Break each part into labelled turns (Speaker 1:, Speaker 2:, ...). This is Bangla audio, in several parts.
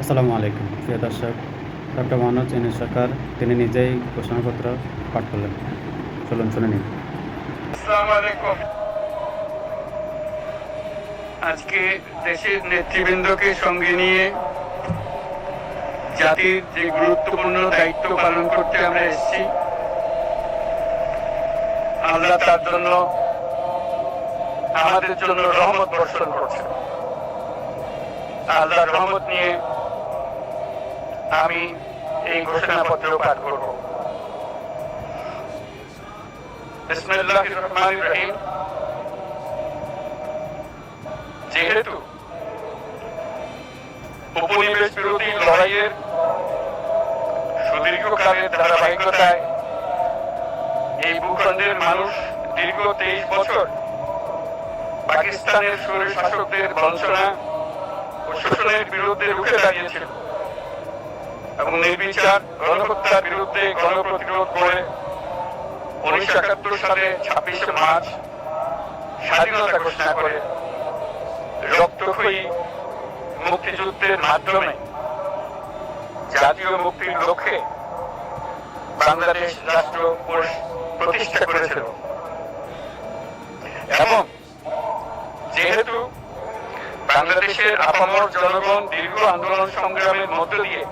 Speaker 1: আসসালামু আলাইকুম প্রিয় দর্শক। ডক্টর মোহাম্মদ ইউনূস সরকার তিনি নিজেই ঘোষণাপত্র পাঠ করলেন। চলুন শুনে নিন।
Speaker 2: আসসালামু আলাইকুম। আজকে দেশের নেতৃবৃন্দকে সঙ্গে নিয়ে জাতির যে গুরুত্বপূর্ণ দায়িত্ব পালন করতে আমরা এসেছি, আল্লাহ তার জন্য আমাদের জন্য রহমত বর্ষণ করছেন। আল্লাহর রহমত নিয়ে আমি এই ঘোষণাপত্র পাঠ করব। বিসমিল্লাহির রহমানির রহিম। যেহেতু উপনিবেশ বিরোধী লড়াইয়ের সুদীর্ঘকালের ধারাবাহিকতায় এই ভূখণ্ডের মানুষ দীর্ঘ 23 বছর পাকিস্তানের স্বৈর শাসকদের বঞ্চনা ও শোষণের বিরুদ্ধে রুখে দাঁড়িয়েছিল এবং নির্বিচার গণহত্যার বিরুদ্ধে গণপ্রতিরোধ করে 1971 সালে 26শে মার্চ স্বাধীনতা ঘোষণা করে রক্তক্ষয়ী মুক্তিযুদ্ধের মাধ্যমে জাতীয় মুক্তির লক্ষ্যে বাংলাদেশ রাষ্ট্র প্রতিষ্ঠা করেছিল। এবং যেহেতু বাংলাদেশের আপামর জনগণ দীর্ঘ আন্দোলন সংগ্রামের মধ্য দিয়ে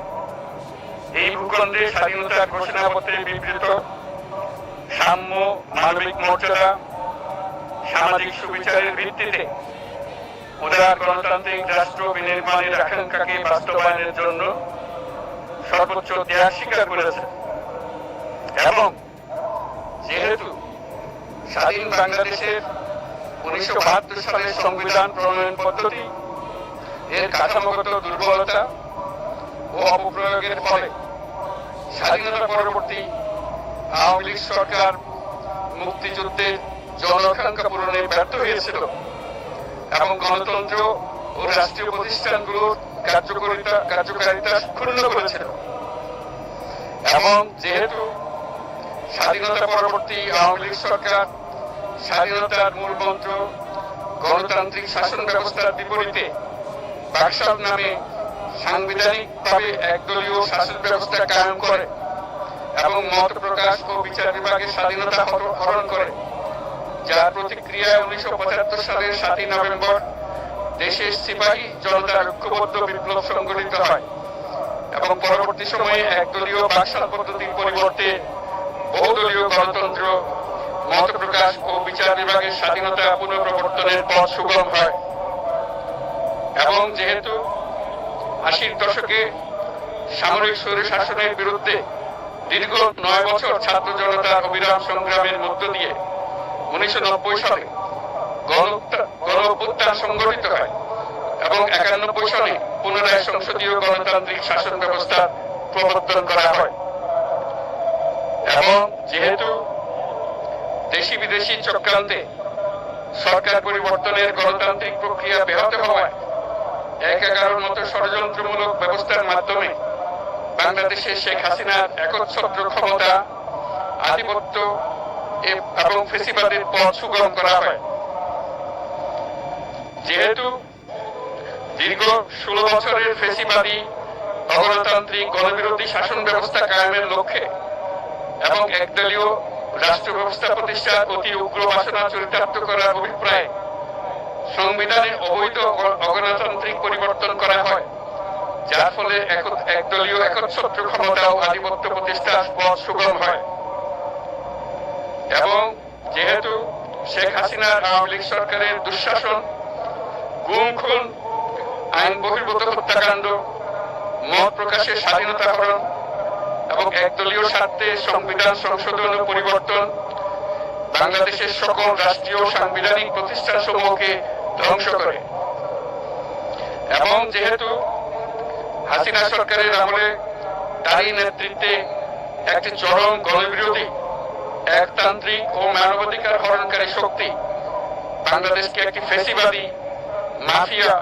Speaker 2: এই ভূখণ্ডে স্বাধীনতার ঘোষণাপত্রে বিবৃত সাম্য, মানবিক মর্যাদা, সামাজিক সুবিচারের ভিত্তিতে উদার গণতান্ত্রিক রাষ্ট্র বিনির্মাণের আকাঙ্ক্ষাকে বাস্তবায়নের জন্য সর্বোচ্চ ত্যাগ স্বীকার করেছে। এবং যেহেতু স্বাধীন বাংলাদেশের 1972 সালের সংবিধান প্রণয়ন পদ্ধতি এর কাঠামোগত দুর্বলতা ও অপপ্রয়োগের ফলে স্বাধীনতা পরবর্তী আওয়ামী লীগ সরকার মুক্তিযুদ্ধে জনআকাঙ্ক্ষা পূরণে ব্যর্থ হয়েছিল এবং গণতন্ত্র ও রাষ্ট্রীয় প্রতিষ্ঠানগুলোর কার্যকারিতা ক্ষুণ্ণ করেছিল। এবং যেহেতু স্বাধীনতা পরবর্তী আওয়ামী লীগ সরকার স্বাধীনতার মূল মন্ত্র গণতান্ত্রিক শাসন ব্যবস্থার বিপরীতে বাকশাল নামে সাংবিধানিকভাবে একদলীয় শাসন ব্যবস্থা কায়েম করে এবং মত প্রকাশ ও বিচার বিভাগের স্বাধীনতা হরণ করে, যার প্রতিক্রিয়ায় 1975 সালের 7ই নভেম্বর দেশের সিপাহী জনতার ঐক্যবদ্ধ বিপ্লব সংগঠিত হয় এবং পরবর্তী সময়ে একদলীয় বাকশাল পদ্ধতির পরিবর্তে বহুদলীয় গণতন্ত্র, মত প্রকাশ ও বিচার বিভাগের স্বাধীনতা পুনঃপ্রবর্তনের পথ সুগম হয়। এবং যেহেতু 80-র দশকে সামরিক স্বৈরশাসনের বিরুদ্ধে দীর্ঘ 9 বছর ছাত্র জনতার অবিরাম সংগ্রামের মধ্য দিয়ে 1990 সালে গণ-অভ্যুত্থান সংগঠিত হয় এবং 91 সালে পুনরায় সংসদীয় গণতান্ত্রিক শাসন ব্যবস্থার প্রবর্তন করা হয়। এবং যেহেতু দেশি বিদেশি চক্রান্তে সরকার পরিবর্তনের গণতান্ত্রিক প্রক্রিয়া ব্যাহত হওয়ায় 11-র মতো ষড়যন্ত্রমূলক ব্যবস্থার মাধ্যমে বাংলাদেশে শেখ হাসিনার একচ্ছত্র ক্ষমতা, আধিপত্য এবং ফ্যাসিবাদের পথ সুগম করা হয়। যেহেতু দীর্ঘ 16 বছরের ফ্যাসিবাদী অগণতান্ত্রিক গণবিরোধী শাসন ব্যবস্থা কায়েমের লক্ষ্যে এবং একদলীয় রাষ্ট্র ব্যবস্থা প্রতিষ্ঠার অতি উগ্র বাসনা চরিতার্থ করার অভিপ্রায়ে সংবিধানে অবৈধ অগণতান্ত্রিক পরিবর্তন করা হয়, যার ফলে একদলীয় একচ্ছত্র ক্ষমতা ও আধিপত্য প্রতিষ্ঠার পথ সুগম হয়। এবং যেহেতু শেখ হাসিনার আওয়ামী লীগ সরকারের দুঃশাসন, গুম খুন, আইন বহির্ভূত হত্যাকাণ্ড, মত প্রকাশের স্বাধীনতা হরণ এবং একদলীয় স্বার্থে সংবিধান সংশোধন ও পরিবর্তন বাংলাদেশের সকল রাষ্ট্রীয় সাংবিধানিক প্রতিষ্ঠানসমূহকে ধ্বংস করে। এবং যেহেতু হাসিনা সরকারের আমলে তারই নেতৃত্বে একটি চরম গণবিরোধী, একতান্ত্রিক ও মানবাধিকার হরণকারী শক্তি বাংলাদেশকে একটি ফ্যাসিবাদী, মাফিয়া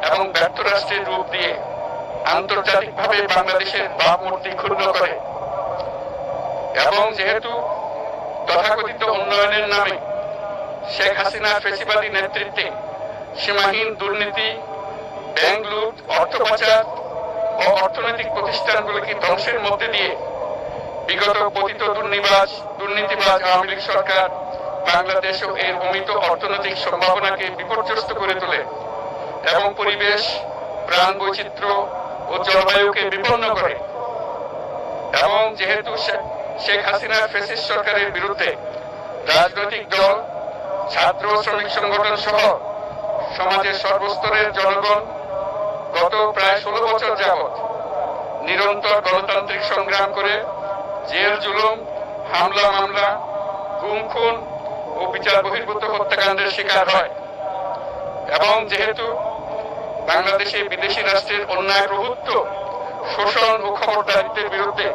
Speaker 2: এবং ব্যর্থ রাষ্ট্রের রূপ দিয়ে আন্তর্জাতিকভাবে বাংলাদেশের ভাবমূর্তি ক্ষুণ্ণ করে। এবং যেহেতু তথাকথিত উন্নয়নের নামে শেখ হাসিনার ফ্যাসিবাদী নেতৃত্বে সীমাহীন দুর্নীতি, ব্যাংক লুট, অর্থ পাচার, ও অর্থনৈতিক প্রতিষ্ঠানগুলিকে ধ্বংসের মধ্যে দিয়ে বিগত পতিত দুর্নীতিবাজ আওয়ামী লীগ সরকার বাংলাদেশ ও এর অমিত অর্থনৈতিক সম্ভাবনাকে বিপর্যস্ত করে তোলে এবং পরিবেশ, প্রাণ বৈচিত্র্য ও জলবায়ুকে বিপন্ন করে। এবং যেহেতু শেখ হাসিনার ফ্যাসিস্ট সরকারের বিরুদ্ধে রাজনৈতিক দল, ছাত্র শ্রমিক সংগঠন সহ সমাজের সর্বস্তরের জনগণ গত প্রায় 16 বছর যাবৎ নিরন্তর গণতান্ত্রিক সংগ্রাম করে জেল জুলুম, হামলা মামলা, গুম খুন ও বিচার বহির্ভূত হত্যাকাণ্ডের শিকার হয়। এবং যেহেতু বাংলাদেশে বিদেশি রাষ্ট্রের অন্যায় প্রভুত্ব, শোষণ ও খবরদারিত্বের বিরুদ্ধে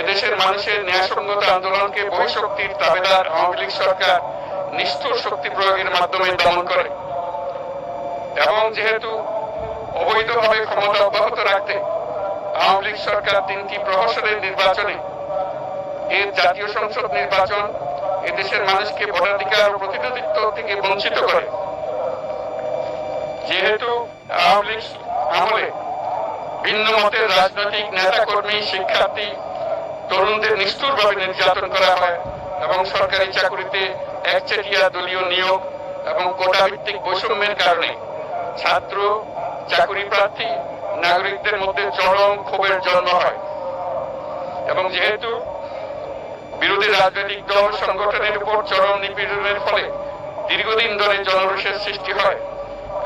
Speaker 2: এদেশের মানুষের ন্যায়সঙ্গত আন্দোলনকে বহিঃশক্তির তাবেদার আওয়ামী লীগ সরকার নিষ্ঠুর শক্তি প্রয়োগের মাধ্যমে দমন করে। এবং যেহেতু অবৈধভাবে ক্ষমতা অব্যাহত রাখতে আওয়ামী লীগ সরকার 3টি প্রহসনের নির্বাচনে এর জাতীয় সংসদ নির্বাচন এদেশের মানুষকে ভোটাধিকার ও প্রতিনিধিত্ব থেকে বঞ্চিত করে। যেহেতু আওয়ামী লীগ আমলে ভিন্ন মতের রাজনৈতিক নেতাকর্মী, শিক্ষার্থী, তরুণদের নিষ্ঠুরভাবে নির্যাতন করা হয় এবং সরকারি চাকরিতে একচেটিয়া দলীয় নিয়োগ এবং কোটা ভিত্তিক বৈষম্যের কারণে ছাত্র, চাকরি প্রার্থী, নাগরিকদের মধ্যে চরম ক্ষোভের জন্ম হয়। এবং যেহেতু বিরোধী রাজনৈতিক দল সংগঠনের উপর চরম নিপীড়নের ফলে দীর্ঘদিন ধরে জনরোষের সৃষ্টি হয়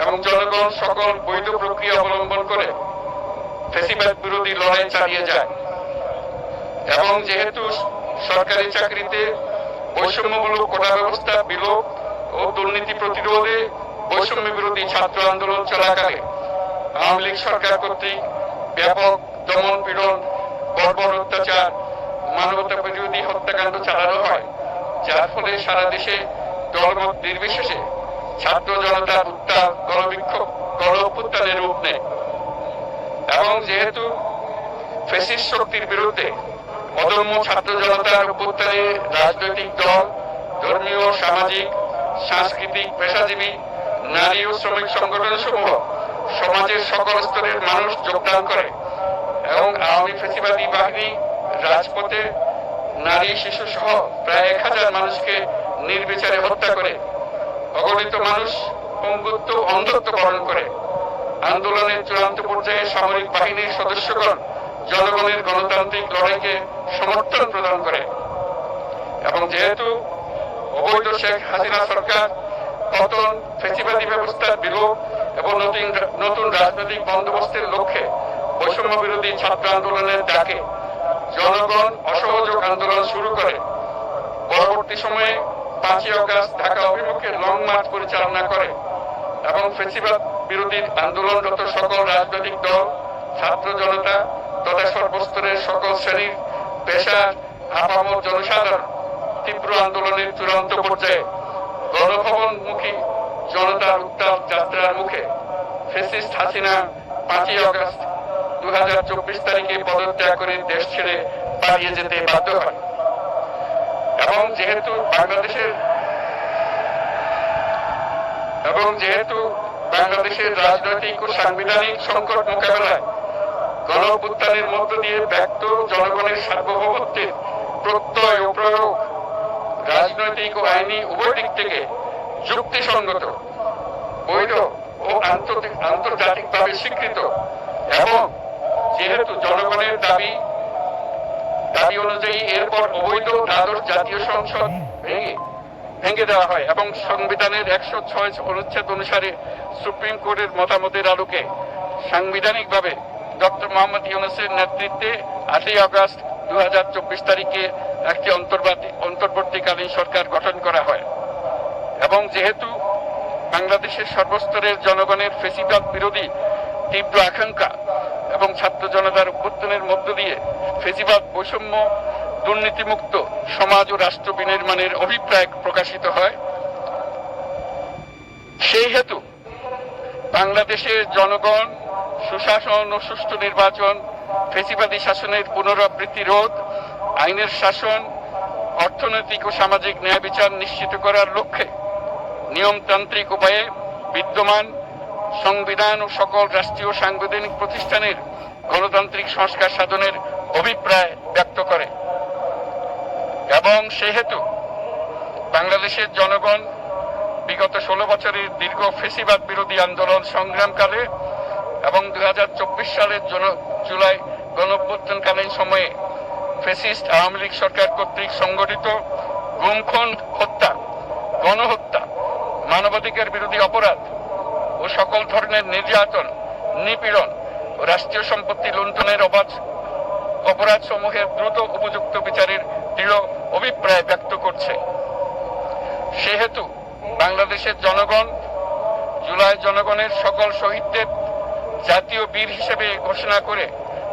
Speaker 2: এবং জনগণ সকল বৈধ প্রক্রিয়া অবলম্বন করে ফ্যাসিবাদ বিরোধী লড়াই চালিয়ে যায়। এবং যেহেতু সরকারি চাকরিতে বৈষম্যমূলক কোটা ব্যবস্থা বিলোপ ও দুর্নীতি প্রতিরোধে বৈষম্য বিরোধী ছাত্র আন্দোলন চলাকালে আওয়ামী লীগ সরকার কর্তৃক ব্যাপক দমন পীড়ন, বর্বর অত্যাচার, মানবতা বিরোধী হত্যাকাণ্ড চালানো হয়, যার ফলে সারা দেশে দলমত নির্বিশেষে ছাত্র জনতার উত্তাল গণবিক্ষোভ, গণ অভ্যুত্থানের রূপ নেয়। এবং যেহেতু ফ্যাসিস্ট শক্তির বিরুদ্ধে অদম্য ছাত্র জনতার অভ্যুত্থানে রাজনৈতিক দল, ধর্মীয়, সামাজিক, সাংস্কৃতিক, পেশাজীবী, নারী ও শ্রমিক সংগঠন সমূহ সমাজের সকল স্তরের মানুষ যোগদান করে এবং আওয়ামী ফ্যাসিবাদী বাহিনী রাজপথে নারী, শিশু সহ প্রায় 1000 মানুষকে নির্বিচারে হত্যা করে, অগণিত মানুষ পঙ্গুত্ব, অন্ধত্ব বরণ করে। আন্দোলনের চূড়ান্ত পর্যায়ে সামরিক বাহিনীর সদস্যগণ জনগণের গণতান্ত্রিক লড়াইকে সমর্থন প্রদান করে। এবং যেহেতু অবৈধ শেখ হাসিনা সরকার পতন, ফ্যাসিবাদী ব্যবস্থার বিলোপ এবং নতুন রাজনৈতিক বন্দোবস্তের লক্ষ্যে বৈষম্য বিরোধী ছাত্র আন্দোলনের ডাকে জনগণ অসহযোগ আন্দোলন শুরু করে, পরবর্তী সময়ে 5ই আগস্ট ঢাকা অভিমুখে লং মার্চ পরিচালনা করে এবং ফ্যাসিবাদ বিরোধী আন্দোলনরত সকল রাজনৈতিক দল, ছাত্র জনতা তথা সর্বস্তরের সকল শ্রেণীর, পেশার, আপামর জনসাধারণ তীব্র আন্দোলনের চূড়ান্ত পর্যায়ে গণভবনমুখী জনতার উত্তাল যাত্রার মুখে ফ্যাসিস্ট হাসিনা 5ই আগস্ট 2024 তারিখে পদত্যাগ করে দেশ ছেড়ে পালিয়ে যেতে বাধ্য হয়। এবং যেহেতু বাংলাদেশের রাজনৈতিক ও সাংবিধানিক সংকট মোকাবেলায় গণ অভ্যুত্থানের মধ্য দিয়ে ব্যক্ত জনগণের সার্বভৌমত্বের প্রত্যয় ও প্রয়োগ রাজনৈতিক ও আইনি উভয় দিক থেকে যুক্তিসঙ্গত, বৈধ ও আন্তর্জাতিকভাবে স্বীকৃত। এবং যেহেতু জনগণের দাবি অনুযায়ী এরপর অবৈধ দ্বাদশ জাতীয় সংসদ ভেঙে দেওয়া হয় এবং সংবিধানের 106 অনুচ্ছেদ অনুসারে সুপ্রিম কোর্টের মতামতের আলোকে সাংবিধানিকভাবে ডক্টর মোহাম্মদ ইউনূসের নেতৃত্বে 8ই আগস্ট 2024 তারিখে একটি অন্তর্বর্তীকালীন সরকার গঠন করা হয়। এবং যেহেতু বাংলাদেশের সর্বস্তরের জনগণের ফ্যাসিবাদ বিরোধী তীব্র আকাঙ্ক্ষা এবং ছাত্র জনতার অভ্যুত্থানের মধ্য দিয়ে ফ্যাসিবাদ, বৈষম্য, দুর্নীতিমুক্ত সমাজ ও রাষ্ট্র বিনির্মাণের অভিপ্রায় প্রকাশিত হয়, সেই হেতু বাংলাদেশের জনগণ সুশাসন ও সুষ্ঠু নির্বাচন, ফ্যাসিবাদী শাসনের পুনরাবৃত্তি রোধ, আইনের শাসন, অর্থনৈতিক ও সামাজিক ন্যায় বিচার নিশ্চিত করার লক্ষ্যে নিয়মতান্ত্রিক উপায়ে বিদ্যমান সংবিধান ও সকল রাষ্ট্রীয় সাংবিধানিক প্রতিষ্ঠানের গণতান্ত্রিক সংস্কার সাধনের অভিপ্রায় ব্যক্ত করে এবং সেহেতু বাংলাদেশের জনগণ বিগত 16 বছরের দীর্ঘ ফ্যাসিবাদ বিরোধী আন্দোলন সংগ্রামকালে এবং 2024 সালের জুলাই গণঅভ্যুত্থানকালীন সময়ে ফ্যাসিস্ট আওয়ামী লীগ সরকার কর্তৃক সংগঠিত গুম-খুন, হত্যা, গণহত্যা, মানবাধিকার বিরোধী অপরাধ ও সকল ধরনের নির্যাতন, নিপীড়ন ও রাষ্ট্রীয় সম্পত্তি লুণ্ঠনের অপরাধ সমূহের দ্রুত উপযুক্ত বিচারের দৃঢ় অভিপ্রায় ব্যক্ত করছে। সেহেতু বাংলাদেশের জনগণ জুলাই জনগণের সকল শহীদদের জাতীয় বীর হিসেবে ঘোষণা করে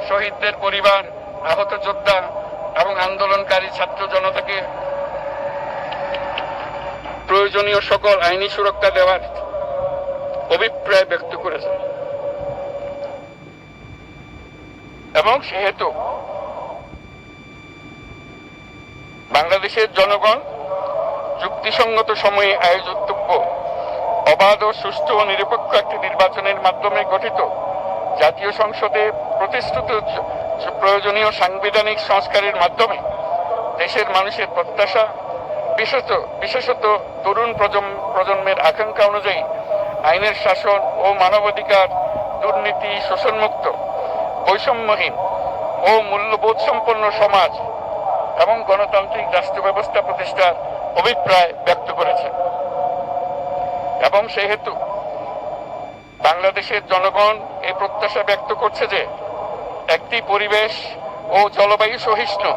Speaker 2: শহীদদের পরিবার, আহত যোদ্ধা এবং আন্দোলনকারী ছাত্র জনতাকে প্রয়োজনীয় সকল আইনি সুরক্ষা দেওয়ার অভিপ্রায় ব্যক্ত করেছে এবং সেহেতু বাংলাদেশের জনগণ যুক্তিসঙ্গত সময়ে আয়োজিতব্য অবাধ ও সুষ্ঠু ও নিরপেক্ষ একটি নির্বাচনের মাধ্যমে গঠিত জাতীয় সংসদে প্রতিষ্ঠিত প্রয়োজনীয় সাংবিধানিক সংস্কারের মাধ্যমে দেশের মানুষের প্রত্যাশা, বিশেষত তরুণ প্রজন্মের আকাঙ্ক্ষা অনুযায়ী আইনের শাসন ও মানবাধিকার, দুর্নীতি, শোষণমুক্ত, বৈষম্যহীন ও মূল্যবোধ সম্পন্ন সমাজ এবং গণতান্ত্রিক রাষ্ট্র ব্যবস্থা প্রতিষ্ঠার অভিপ্রায় ব্যক্ত করেছে এবং সেহেতু বাংলাদেশের জনগণ এই প্রত্যাশা ব্যক্ত করছে যে একটি পরিবেশ ও জলবায়ু সহিষ্ণু,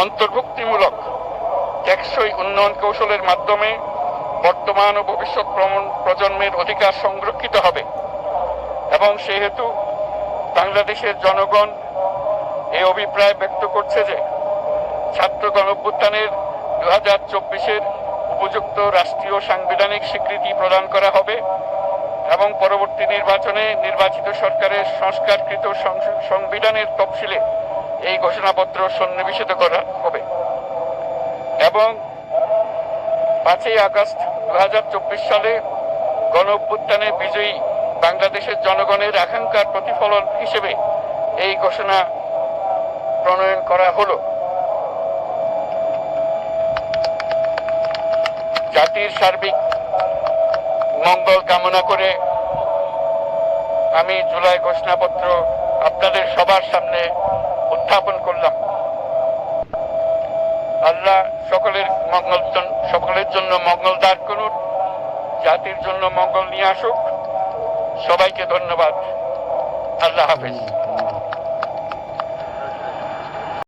Speaker 2: অন্তর্ভুক্তিমূলক, টেকসই উন্নয়ন কৌশলের মাধ্যমে বর্তমান ও ভবিষ্যৎ প্রজন্মের অধিকার সংরক্ষিত হবে এবং সেহেতু বাংলাদেশের জনগণ এই অভিপ্রায় ব্যক্ত করছে যে ছাত্র গণঅভ্যুত্থানের 2024-এর উপযুক্ত রাষ্ট্রীয় সাংবিধানিক স্বীকৃতি প্রদান করা হবে এবং পরবর্তী নির্বাচনে নির্বাচিত সরকারের সংস্কারকৃত সংবিধানের তফসিলে এই ঘোষণাপত্র সন্নিবেশিত করা হবে এবং 5ই আগস্ট 2024 সালে গণঅভ্যুত্থানে বিজয়ী বাংলাদেশের জনগণের আকাঙ্ক্ষার প্রতিফলন হিসেবে এই ঘোষণা প্রণয়ন করা হলো। জাতির সার্বিক মঙ্গল কামনা করে আমি জুলাই ঘোষণাপত্র আপনাদের সবার সামনে উত্থাপন করলাম। আল্লাহ সকলের জন্য মঙ্গল দান করুন, জাতির জন্য মঙ্গল নিয়ে আসুক। সবাইকে ধন্যবাদ। আল্লাহ হাফেজ।